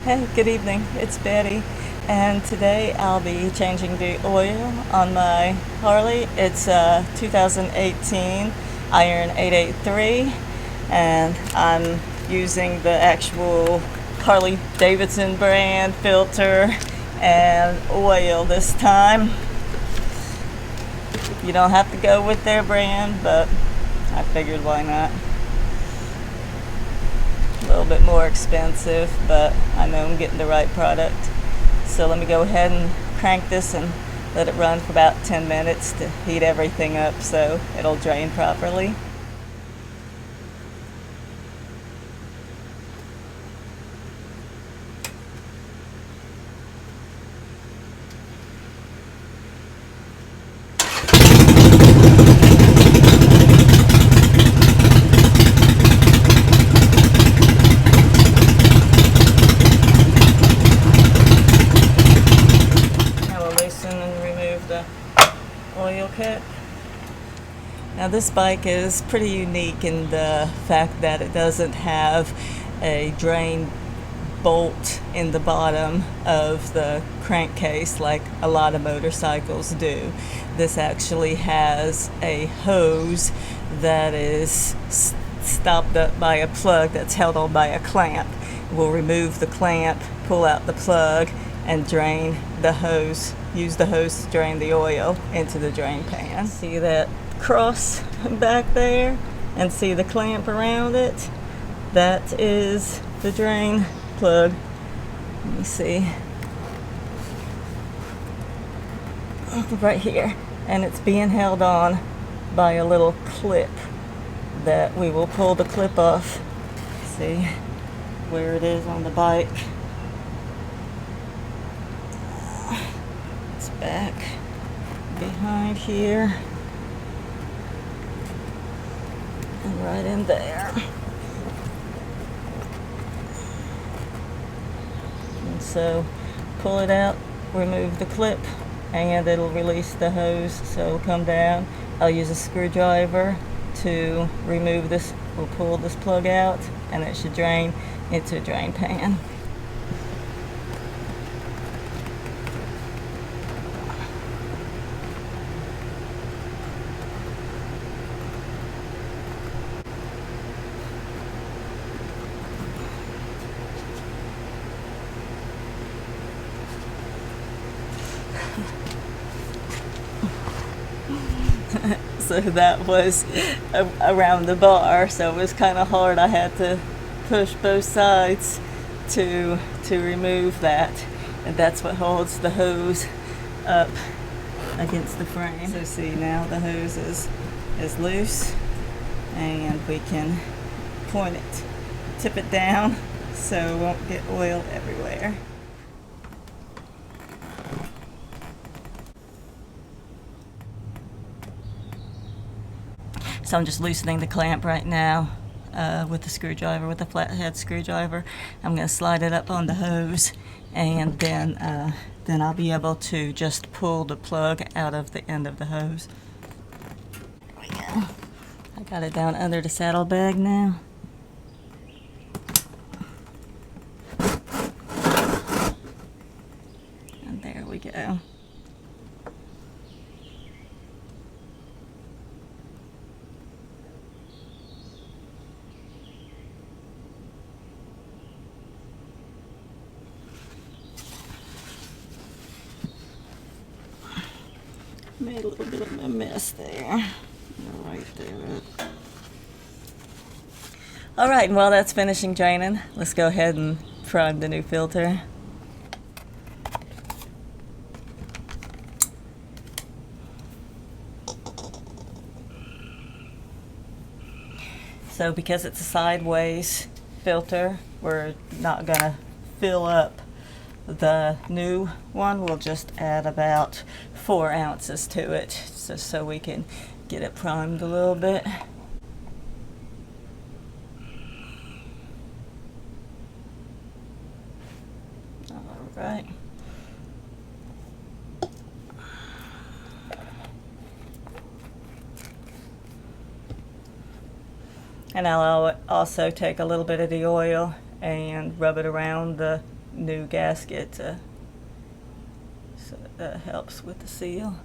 Hey, good evening. It's Betty, and today I'll be changing the oil on my Harley. It's a 2018 Iron 883, and I'm using the actual Harley-Davidson brand filter and oil this time. You don't have to go with their brand, but I figured why not. A little bit more expensive, but I know I'm getting the right product. So let me go ahead and crank this and let it run for about 10 minutes to heat everything up so it'll drain properly. And remove the oil cap. Now this bike is pretty unique in the fact that it doesn't have a drain bolt in the bottom of the crankcase like a lot of motorcycles do. This actually has a hose that is stopped up by a plug that's held on by a clamp. We'll remove the clamp, pull out the plug, and drain the hose. Use the hose to drain the oil into the drain pan. See that cross back there? And see the clamp around it? That is the drain plug. Let me see. Right here. And it's being held on by a little clip that we will pull the clip off. See where it is on the bike. It's back behind here and right in there. And so pull it out, remove the clip, and it'll release the hose, so it'll come down. I'll use a screwdriver to remove this. We'll pull this plug out and it should drain into a drain pan. So that was around the bar, so it was kind of hard. I had to push both sides to remove that, and that's what holds the hose up against the frame. So see, now the hose is loose, and we can point it, tip it down so it won't get oil everywhere. So I'm just loosening the clamp right now with the screwdriver, with the flathead screwdriver. I'm going to slide it up on the hose, and then I'll be able to just pull the plug out of the end of the hose. There we go. I got it down under the saddlebag now. And there we go. Made a little bit of a mess there. Right there. Alright, while that's finishing draining, let's go ahead and prime the new filter. So because it's a sideways filter, we're not going to fill up the new one. We'll just add about 4 ounces to it so we can get it primed a little bit. All right. And I'll also take a little bit of the oil and rub it around the new gasket, so that helps with the seal.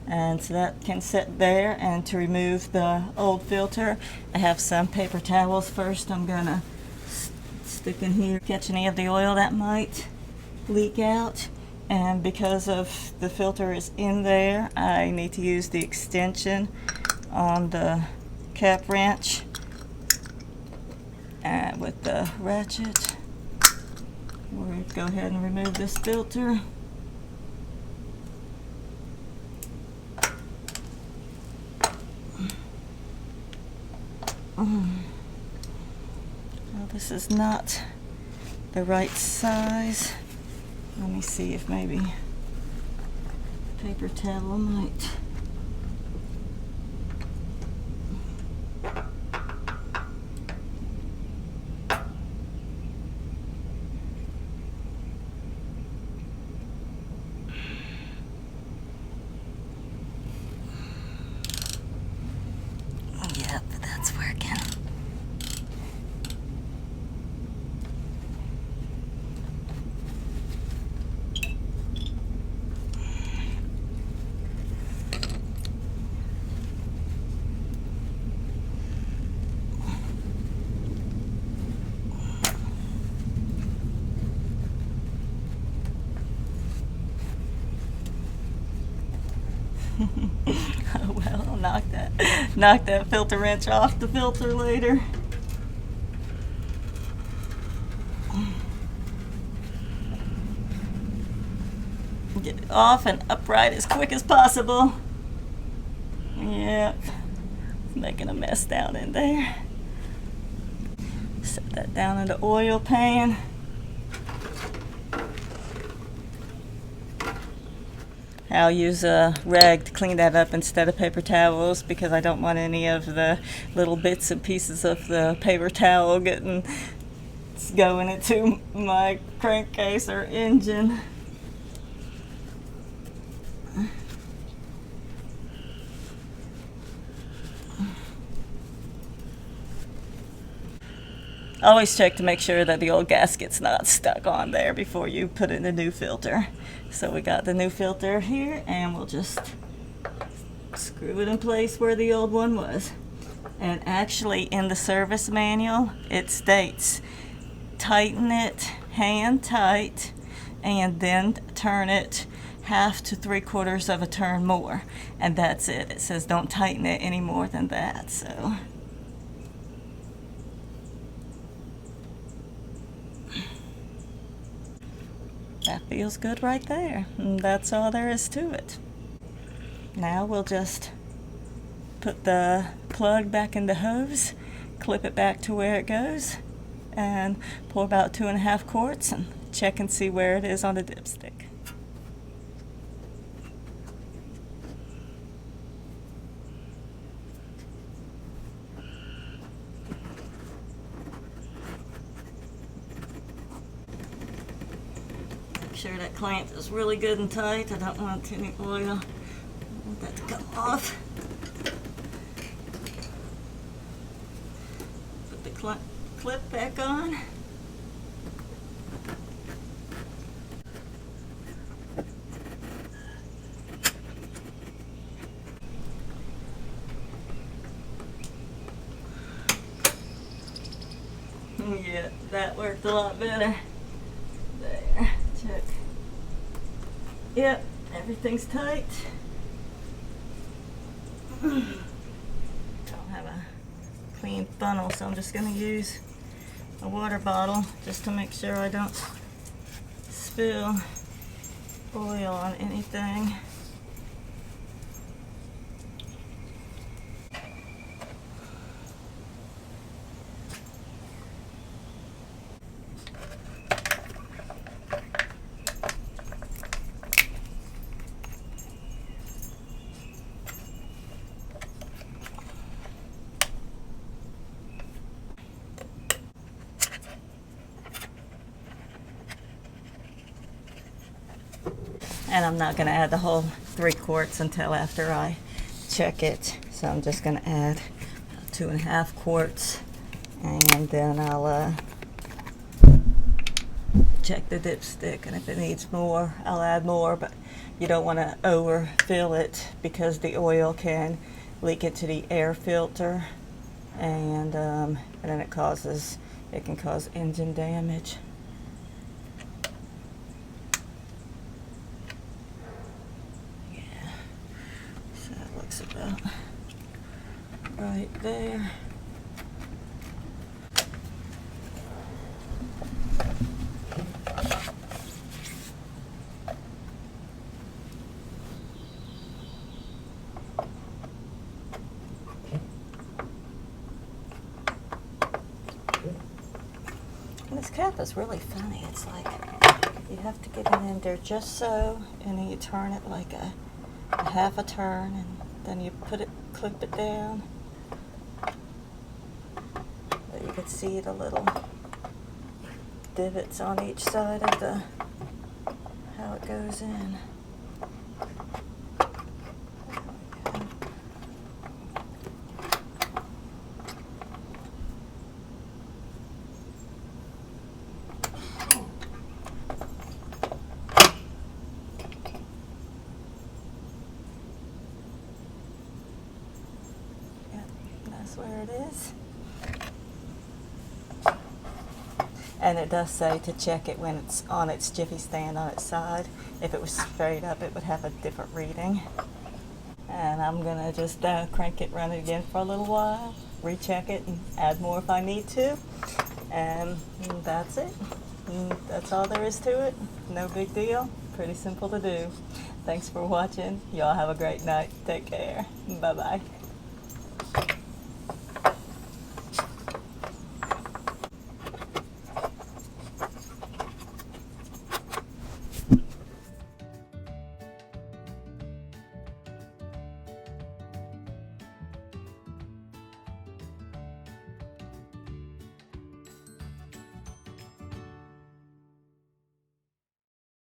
And so that can sit there. And to remove the old filter, I have some paper towels. First I'm gonna stick in here, catch any of the oil that might leak out. And because of the filter is in there, I need to use the extension on the cap wrench and with the ratchet. We'll go ahead and remove this filter. Well, this is not the right size. Let me see if maybe paper towel might. Yep, that's working. Oh well, I'll knock that filter wrench off the filter later. Get it off and upright as quick as possible. Yep, it's making a mess down in there. Set that down in the oil pan. I'll use a rag to clean that up instead of paper towels because I don't want any of the little bits and pieces of the paper towel going into my crankcase or engine. Always check to make sure that the old gasket's not stuck on there before you put in the new filter. So we got the new filter here, and we'll just screw it in place where the old one was. And actually in the service manual it states tighten it hand tight and then turn it 1/2 to 3/4 of a turn more, and that's it. It says don't tighten it any more than that. So that feels good right there. And that's all there is to it. Now we'll just put the plug back in the hose, clip it back to where it goes, and pour about 2.5 quarts and check and see where it is on the dipstick. Make sure that clamp is really good and tight. I don't want any oil. I want that to come off. Put the clip back on. Yeah, that worked a lot better. There, check. Yep, everything's tight. Don't have a clean funnel, so I'm just going to use a water bottle just to make sure I don't spill oil on anything. And I'm not going to add the whole 3 quarts until after I check it. So I'm just going to add 2.5 quarts, and then I'll check the dipstick, and if it needs more, I'll add more, but you don't want to overfill it because the oil can leak into the air filter, and then it can cause engine damage. Yeah, so that looks about right there. And this cap is really funny. It's like you have to get it in there just so, and then you turn it like a half a turn, and then you clip it down. But you can see the little divots on each side of how it goes in. That's where it is. And it does say to check it when it's on its jiffy stand on its side. If it was straight up, it would have a different reading. And I'm gonna just crank it, run it again for a little while, recheck it, and add more if I need to. And that's it. That's all there is to it. No big deal. Pretty simple to do. Thanks for watching. Y'all have a great night. Take care. Bye-bye.